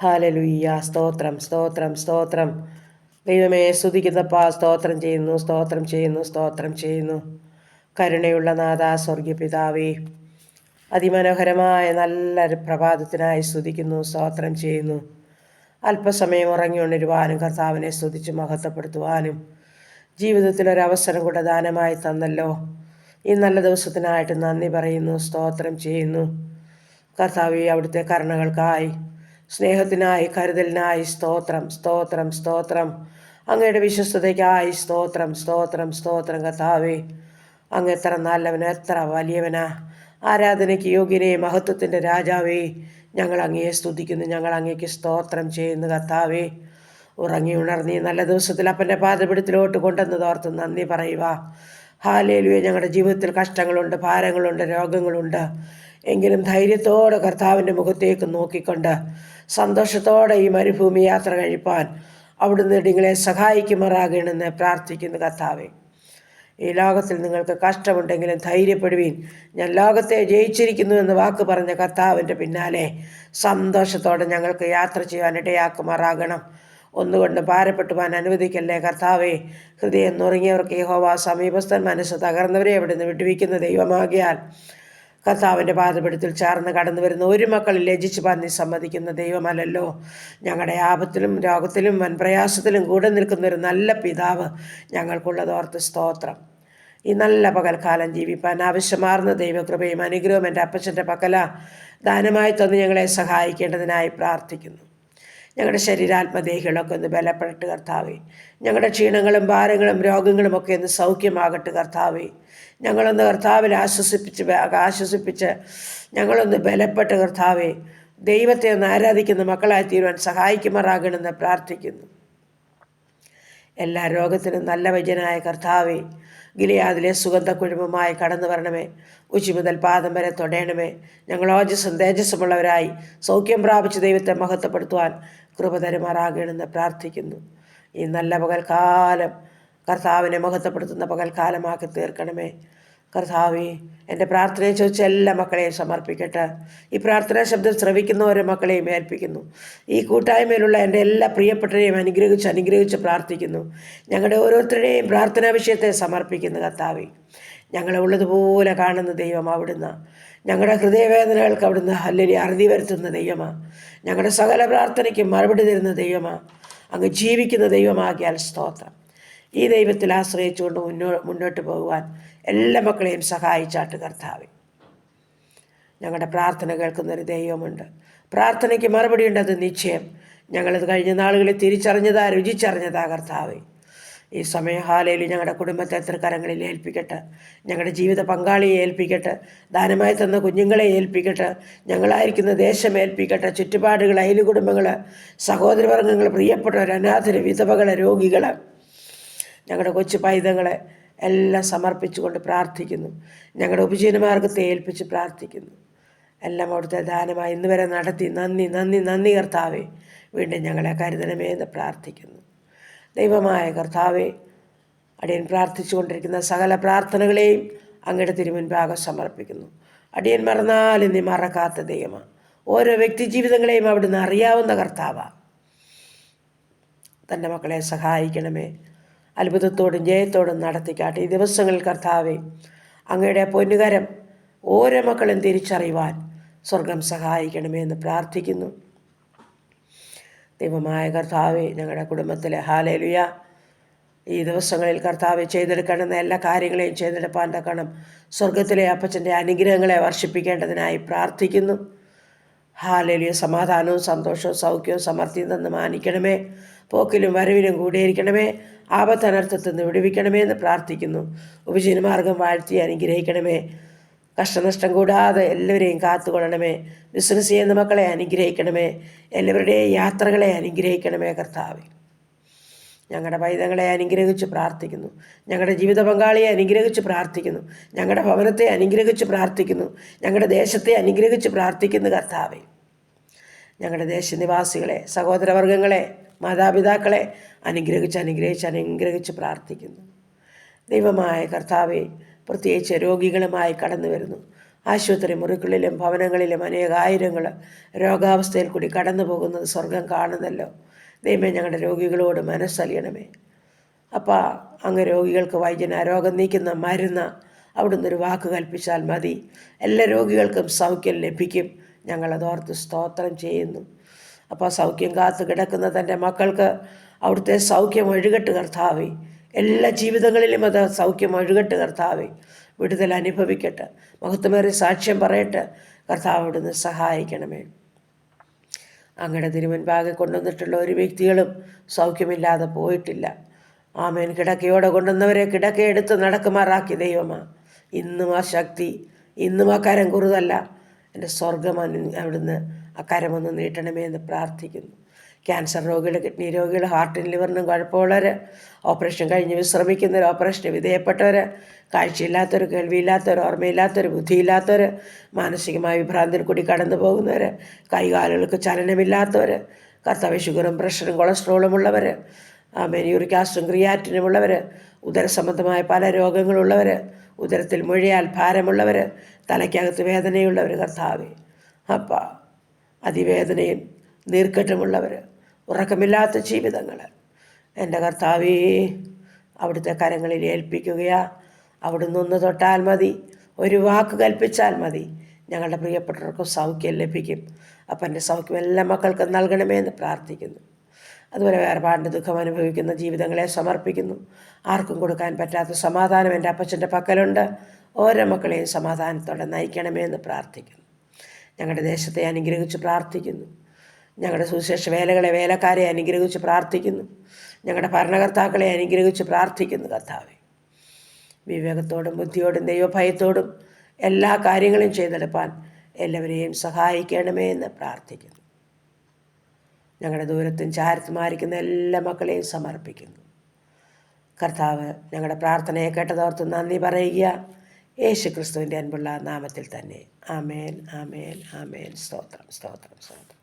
ഹാലലുയ്യ. സ്തോത്രം, സ്തോത്രം, സ്തോത്രം. ദൈവമേ, സ്തുതിക്കുന്നപ്പാ. സ്തോത്രം ചെയ്യുന്നു, സ്തോത്രം ചെയ്യുന്നു, സ്തോത്രം ചെയ്യുന്നു. കരുണയുള്ള നാഥ, സ്വർഗീയ പിതാവേ, അതിമനോഹരമായ നല്ലൊരു പ്രഭാതത്തിനായി സ്തുതിക്കുന്നു, സ്തോത്രം ചെയ്യുന്നു. അല്പസമയം ഉറങ്ങിയുണരുവാനും കർത്താവിനെ സ്തുതിച്ച് മഹത്വപ്പെടുത്തുവാനും ജീവിതത്തിലൊരവസരം കൂടെ ദാനമായി തന്നല്ലോ. ഈ നല്ല ദിവസത്തിനായിട്ട് നന്ദി പറയുന്നു, സ്തോത്രം ചെയ്യുന്നു. കർത്താവേ, അവിടുത്തെ കരുണകൾക്കായി, സ്നേഹത്തിനായി, കരുതലിനായി സ്തോത്രം, സ്തോത്രം, സ്തോത്രം. അങ്ങയുടെ വിശ്വസ്തതയ്ക്കായി സ്തോത്രം, സ്തോത്രം, സ്തോത്രം. കർത്താവേ, അങ്ങ് എത്ര നല്ലവനാ, എത്ര വലിയവനാ. ആരാധനയ്ക്ക് യോഗ്യനെ, മഹത്വത്തിൻ്റെ രാജാവേ, ഞങ്ങൾ അങ്ങയെ സ്തുതിക്കുന്നു, ഞങ്ങൾ അങ്ങേക്ക് സ്തോത്രം ചെയ്യുന്നു. കർത്താവേ, ഉറങ്ങി ഉണർന്നി നല്ല ദിവസത്തിൽ അപ്പൻ്റെ പാദപിടത്തിലോട്ട് കൊണ്ടുവന്നതോർത്ത് നന്ദി പറയുക. ഹാലേലുയ. ഞങ്ങളുടെ ജീവിതത്തിൽ കഷ്ടങ്ങളുണ്ട്, ഭാരങ്ങളുണ്ട്, രോഗങ്ങളുണ്ട്. എങ്കിലും ധൈര്യത്തോടെ കർത്താവിൻ്റെ മുഖത്തേക്ക് നോക്കിക്കൊണ്ട് സന്തോഷത്തോടെ ഈ മരുഭൂമി യാത്ര കഴിപ്പാൻ അവിടുന്ന് നിങ്ങളെ സഹായിക്കുമാറാകണമെന്ന് പ്രാർത്ഥിക്കുന്നു. കർത്താവേ, ഈ ലോകത്തിൽ നിങ്ങൾക്ക് കഷ്ടമുണ്ടെങ്കിലും ധൈര്യപ്പെടുവീൻ, ഞാൻ ലോകത്തെ ജയിച്ചിരിക്കുന്നു എന്ന് വാക്ക് പറഞ്ഞ കർത്താവിൻ്റെ പിന്നാലെ സന്തോഷത്തോടെ ഞങ്ങൾക്ക് യാത്ര ചെയ്യാൻ ഇടയാക്കുമാറാകണം. ഒന്നുകൊണ്ട് ഭാരപ്പെട്ടുവാൻ അനുവദിക്കല്ലേ കർത്താവേ. ഹൃദയം നുറുങ്ങിയവർക്ക് യഹോവ സമീപസ്ഥൻ, മനസ്സ് തകർന്നവരെ അവിടുന്ന് വിട്ടുവയ്ക്കുന്ന ദൈവമാകിയാൽ കർത്താവിൻ്റെ പാദപീഠത്തിൽ ചേർന്ന് കടന്നു വരുന്ന ഒരു മക്കളിൽ ലജ്ജിച്ച് പന്നി സമ്മതിക്കുന്ന ദൈവമല്ലല്ലോ. ഞങ്ങളുടെ ആപത്തിലും രോഗത്തിലും വൻപ്രയാസത്തിലും കൂടെ നിൽക്കുന്ന ഒരു നല്ല പിതാവ് ഞങ്ങൾക്കുള്ളതോർത്ത് സ്തോത്രം. ഈ നല്ല പകൽക്കാലം ജീവിപ്പാൻ ആവശ്യമാർന്ന ദൈവകൃപയും അനുഗ്രഹവും എൻ്റെ അപ്പച്ചൻ്റെ പക്കല ദാനമായി തന്ന് ഞങ്ങളെ സഹായിക്കേണ്ടതിനായി പ്രാർത്ഥിക്കുന്നു. ഞങ്ങളുടെ ശരീരാത്മദേഹികളൊക്കെ ഒന്ന് ബലപ്പെട്ട് കർത്താവേ. ഞങ്ങളുടെ ക്ഷീണങ്ങളും ഭാരങ്ങളും രോഗങ്ങളും ഒക്കെ ഒന്ന് സൗഖ്യമാകട്ടെ കർത്താവേ. ഞങ്ങളൊന്ന് കർത്താവിൽ ആശ്വസിപ്പിച്ച് ഞങ്ങളൊന്ന് ബലപ്പെട്ട് കർത്താവേ, ദൈവത്തെ ഒന്ന് ആരാധിക്കുന്ന മക്കളായി തീരുവാൻ സഹായിക്കുമാറാകണമെന്ന് പ്രാർത്ഥിക്കുന്നു. എല്ലാ രോഗത്തിനും നല്ല വൈദ്യനായ കർത്താവേ, ഗിലിയാദിലെ സുഗന്ധക്കുഴുമ്പുമായി കടന്നു വരണമേ. ഉച്ചി മുതൽ പാദം വരെ തൊടയണമേ. ഞങ്ങൾ ഓജസ്സും തേജസ്സുമുള്ളവരായി സൗഖ്യം പ്രാപിച്ച് ദൈവത്തെ മഹത്വപ്പെടുത്തുവാൻ കൃപ തരുമാറാകണമെന്ന് പ്രാർത്ഥിക്കുന്നു. ഈ നല്ല പകൽക്കാലം കർത്താവിനെ മഹത്വപ്പെടുത്തുന്ന പകൽക്കാലമാക്കി തീർക്കണമേ. കർത്താവേ, എൻ്റെ പ്രാർത്ഥനയെ ചോദിച്ച എല്ലാ മക്കളെയും സമർപ്പിക്കട്ടെ. ഈ പ്രാർത്ഥനാ ശബ്ദം ശ്രവിക്കുന്ന ഓരോ മക്കളെയും ഏൽപ്പിക്കുന്നു. ഈ കൂട്ടായ്മയിലുള്ള എൻ്റെ എല്ലാ പ്രിയപ്പെട്ടവരെയും അനുഗ്രഹിച്ച് പ്രാർത്ഥിക്കുന്നു. ഞങ്ങളുടെ ഓരോരുത്തരുടെയും പ്രാർത്ഥനാ വിഷയത്തെ സമർപ്പിക്കുന്നു. കർത്താവേ, ഞങ്ങളെ ഉള്ളതുപോലെ കാണുന്ന ദൈവം അവിടുന്ന്. ഞങ്ങളുടെ ഹൃദയവേദനകൾക്ക് അവിടുന്ന് അറുതി വരുത്തുന്ന ദൈവമാണ്. ഞങ്ങളുടെ സകല പ്രാർത്ഥനയ്ക്കും മറുപടി തരുന്ന ദൈവമാണ്. അങ്ങ് ജീവിക്കുന്ന ദൈവമാകിയാൽ സ്തോത്രം. ഈ ദൈവത്തിൽ ആശ്രയിച്ചുകൊണ്ട് മുന്നോട്ട് പോകുവാൻ എല്ലാ മക്കളെയും സഹായിച്ചാട്ട് കർത്താവേ. ഞങ്ങളുടെ പ്രാർത്ഥന കേൾക്കുന്നൊരു ദൈവമുണ്ട്. പ്രാർത്ഥനയ്ക്ക് മറുപടി ഉണ്ടത് നിശ്ചയം. ഞങ്ങളത് കഴിഞ്ഞ നാളുകളിൽ തിരിച്ചറിഞ്ഞതാ, രുചിച്ചറിഞ്ഞതാ കർത്താവേ. ഈ സമയം ഹാലയിൽ ഞങ്ങളുടെ കുടുംബത്തെ തൃക്കരങ്ങളിൽ ഏൽപ്പിക്കട്ടെ. ഞങ്ങളുടെ ജീവിത പങ്കാളിയെ ഏൽപ്പിക്കട്ടെ. ദാനമായി തന്ന കുഞ്ഞുങ്ങളെ ഏൽപ്പിക്കട്ടെ. ഞങ്ങളായിരിക്കുന്ന ദേശം ഏൽപ്പിക്കട്ടെ. ചുറ്റുപാടുകൾ, അയൽ കുടുംബങ്ങൾ, സഹോദരവർഗ്ഗങ്ങൾ, പ്രിയപ്പെട്ടവർ, അനാഥര്, വിധവകൾ, രോഗികൾ, ഞങ്ങളുടെ കൊച്ചു പൈതങ്ങളെ എല്ലാം സമർപ്പിച്ചുകൊണ്ട് പ്രാർത്ഥിക്കുന്നു. ഞങ്ങളുടെ ഉപജീവനമാർഗത്തെ ഏൽപ്പിച്ച് പ്രാർത്ഥിക്കുന്നു. എല്ലാം അവിടുത്തെ ദാനമായി ഇന്ന് വരെ നടത്തി നന്ദി, നന്ദി, നന്ദി കർത്താവേ. വീണ്ടും ഞങ്ങളെ കരുതണമേ എന്ന് പ്രാർത്ഥിക്കുന്നു. ദൈവമായ കർത്താവേ, അടിയൻ പ്രാർത്ഥിച്ചുകൊണ്ടിരിക്കുന്ന സകല പ്രാർത്ഥനകളെയും അങ്ങയുടെ തിരുമുൻപാകെ സമർപ്പിക്കുന്നു. അടിയൻ മറന്നാലും നീ മറക്കാത്ത ദൈവമാണ്. ഓരോ വ്യക്തി ജീവിതങ്ങളെയും അവിടുന്ന് അറിയാവുന്ന കർത്താവാണ്. തൻ്റെ മക്കളെ സഹായിക്കണമേ. അത്ഭുതത്തോടും ജയത്തോടും നടത്തിക്കാട്ടെ. ഈ ദിവസങ്ങളിൽ കർത്താവേ, അങ്ങയുടെ പൊന്നുകരം ഓരോ മക്കളും തിരിച്ചറിയുവാൻ സ്വർഗം സഹായിക്കണമേ എന്ന് പ്രാർത്ഥിക്കുന്നു. ദൈവമായ കർത്താവേ, ഞങ്ങളുടെ കുടുംബത്തിലെ ഹാലേലുയ ഈ ദിവസങ്ങളിൽ കർത്താവെ ചെയ്തെടുക്കണമെന്ന എല്ലാ കാര്യങ്ങളെയും ചെയ്തെടുപ്പാൻ തക്കണം സ്വർഗത്തിലെ അപ്പച്ചൻ്റെ അനുഗ്രഹങ്ങളെ വർഷിപ്പിക്കേണ്ടതിനായി പ്രാർത്ഥിക്കുന്നു. ഹാലേലുയ. സമാധാനവും സന്തോഷവും സൗഖ്യവും സമൃദ്ധിയും തന്ന് മാനിക്കണമേ. പോക്കിലും വരവിലും കൂടിയിരിക്കണമേ. ആപത്തനർത്ഥത്തിൽ നിന്ന് വിടുവിക്കണമേ എന്ന് പ്രാർത്ഥിക്കുന്നു. ഉപജീവനമാർഗം വാഴ്ത്തി അനുഗ്രഹിക്കണമേ. കഷ്ടനഷ്ടം കൂടാതെ എല്ലാവരെയും കാത്തുകൊള്ളണമേ. ബിസിനസ് ചെയ്യുന്ന മക്കളെ അനുഗ്രഹിക്കണമേ. എല്ലാവരുടെയും യാത്രകളെ അനുഗ്രഹിക്കണമേ കർത്താവേ. ഞങ്ങളുടെ പൈതങ്ങളെ അനുഗ്രഹിച്ച് പ്രാർത്ഥിക്കുന്നു. ഞങ്ങളുടെ ജീവിത പങ്കാളിയെ അനുഗ്രഹിച്ച് പ്രാർത്ഥിക്കുന്നു. ഞങ്ങളുടെ ഭവനത്തെ അനുഗ്രഹിച്ച് പ്രാർത്ഥിക്കുന്നു. ഞങ്ങളുടെ ദേശത്തെ അനുഗ്രഹിച്ച് പ്രാർത്ഥിക്കുന്നു കർത്താവേ. ഞങ്ങളുടെ ദേശനിവാസികളെ, സഹോദരവർഗ്ഗങ്ങളെ, മാതാപിതാക്കളെ അനുഗ്രഹിച്ച് പ്രാർത്ഥിക്കുന്നു. ദൈവമായ കർത്താവെ, പ്രത്യേകിച്ച് രോഗികളുമായി കടന്നു വരുന്നു. ആശുപത്രി മുറികളിലും ഭവനങ്ങളിലും അനേകായിരങ്ങൾ രോഗാവസ്ഥയിൽ കൂടി കടന്നു പോകുന്നത് സ്വർഗം കാണുന്നല്ലോ. ദൈവമേ, ഞങ്ങളുടെ രോഗികളോട് മനസ്സലിയണമേ. അപ്പം അങ്ങ് രോഗികൾക്ക് വൈദ്യന രോഗം നീക്കുന്ന മരുന്ന് അവിടുന്ന് ഒരു വാക്ക് കൽപ്പിച്ചാൽ മതി, എല്ലാ രോഗികൾക്കും സൗഖ്യം ലഭിക്കും. ഞങ്ങളതോർത്ത് സ്തോത്രം ചെയ്യുന്നു. അപ്പോൾ സൗഖ്യം കാത്തു കിടക്കുന്ന തൻ്റെ മക്കൾക്ക് അവിടുത്തെ സൗഖ്യം ഒഴുകട്ട് കർത്താവേ. എല്ലാ ജീവിതങ്ങളിലും അത് സൗഖ്യം ഒഴുകട്ട് കർത്താവേ. വിടുതൽ അനുഭവിക്കട്ടെ, മഹത്വമേറിയ സാക്ഷ്യം പറയട്ടെ കർത്താവ്. അവിടുന്ന് സഹായിക്കണമേ. അങ്ങയുടെ തിരുമുൻപാകെ കൊണ്ടുവന്നിട്ടുള്ള ഒരു വ്യക്തികളും സൗഖ്യമില്ലാതെ പോയിട്ടില്ല. ആമേൻ. കിടക്കയോടെ കൊണ്ടുവന്നവരെ കിടക്കയെടുത്ത് നടക്കുമാറാക്കി ദൈവമാ. ഇന്നും ആ ശക്തി, ഇന്നും ആ കരം കുറുതല്ല. എൻ്റെ സ്വർഗം അവിടുന്ന് ആ കരമൊന്ന് നീട്ടണമേ എന്ന് പ്രാർത്ഥിക്കുന്നു. ക്യാൻസർ രോഗികൾ, കിഡ്നി രോഗികൾ, ഹാർട്ടിനും ലിവറിനും കുഴപ്പമുള്ളവർ, ഓപ്പറേഷൻ കഴിഞ്ഞ് വിശ്രമിക്കുന്നവർ, ഓപ്പറേഷന് വിധേയപ്പെട്ടവർ, കാഴ്ചയില്ലാത്തവർ, കേൾവിയില്ലാത്തവർ, ഓർമ്മയില്ലാത്തവർ, ബുദ്ധിയില്ലാത്തവർ, മാനസികമായ വിഭ്രാന്തിയിൽ കൂടി കടന്നു പോകുന്നവർ, കൈകാലുകൾക്ക് ചലനമില്ലാത്തവർ, കർത്താവ് ഷുഗറും പ്രഷറും കൊളസ്ട്രോളും ഉള്ളവർ, യൂറിക് ആസിഡും ക്രിയാറ്റിനും ഉള്ളവർ, ഉദരസംബന്ധമായ പല രോഗങ്ങളുള്ളവർ, ഉദരത്തിൽ മുഴയാൽ ഭാരമുള്ളവർ, തലയ്ക്കകത്ത് വേദനയുള്ളവർ, കർത്താവേ അപ്പ അതിവേദനയും നീർക്കെട്ടുമുള്ളവർ, ഉറക്കമില്ലാത്ത ജീവിതങ്ങൾ, എൻ്റെ കർത്താവേ അവിടുത്തെ കരങ്ങളിൽ ഏൽപ്പിക്കുകയാ. അവിടുന്ന് ഒന്ന് തൊട്ടാൽ മതി, ഒരു വാക്ക് കൽപ്പിച്ചാൽ മതി, ഞങ്ങളുടെ പ്രിയപ്പെട്ടവർക്ക് സൗഖ്യം ലഭിക്കും. അപ്പം എൻ്റെ സൗഖ്യം എല്ലാ മക്കൾക്കും നൽകണമേ എന്ന് പ്രാർത്ഥിക്കുന്നു. അതുപോലെ വേർപാടിൻ്റെ ദുഃഖം അനുഭവിക്കുന്ന ജീവിതങ്ങളെ സമർപ്പിക്കുന്നു. ആർക്കും കൊടുക്കാൻ പറ്റാത്ത സമാധാനം എൻ്റെ അപ്പച്ചൻ്റെ പക്കലുണ്ട്. ഓരോ മക്കളെയും സമാധാനത്തോടെ നയിക്കണമേ എന്ന് പ്രാർത്ഥിക്കുന്നു. ഞങ്ങളുടെ ദേശത്തെ അനുഗ്രഹിച്ച് പ്രാർത്ഥിക്കുന്നു. ഞങ്ങളുടെ സുവിശേഷ വേലക്കാരെ അനുഗ്രഹിച്ച് പ്രാർത്ഥിക്കുന്നു. ഞങ്ങളുടെ ഭരണകർത്താക്കളെ അനുഗ്രഹിച്ച് പ്രാർത്ഥിക്കുന്നു. കർത്താവേ, വിവേകത്തോടും ബുദ്ധിയോടും ദൈവഭയത്തോടും എല്ലാ കാര്യങ്ങളും ചെയ്തെടുപ്പാൻ എല്ലാവരെയും സഹായിക്കണമേ എന്ന് പ്രാർത്ഥിക്കുന്നു. ഞങ്ങളുടെ ദൂരത്തും ചാരത്തുമായിരിക്കുന്ന എല്ലാ മക്കളെയും സമർപ്പിക്കുന്നു. കർത്താവ് ഞങ്ങളുടെ പ്രാർത്ഥനയെ കേട്ടതോർത്ത് നന്ദി പറയുക. യേശു ക്രിസ്തുവിൻ്റെ അൻപുള്ള നാമത്തിൽ തന്നെ. ആമേൻ, ആമേൻ, ആമേൻ. സ്തോത്രം, സ്തോത്രം, സ്തോത്രം.